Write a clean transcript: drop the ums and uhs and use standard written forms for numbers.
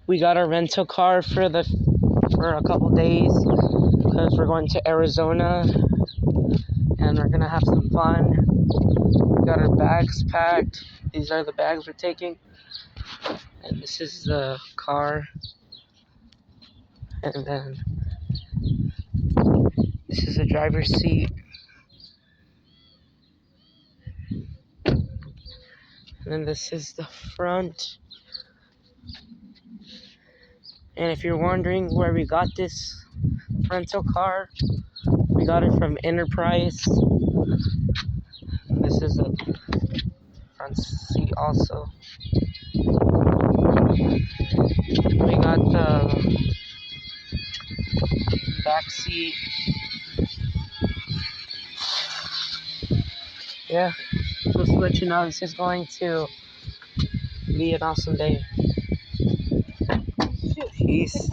We got a rental car for a couple days because we're going to Arizona and we're gonna have some fun. We got our bags packed. These are the bags we're taking, and this is the car, and then this is the driver's seat, and then this is the front. And if you're wondering where we got this rental car, we got it from Enterprise. This is the front seat also. We got the back seat. Yeah, just to let you know, this is going to be an awesome day. Peace.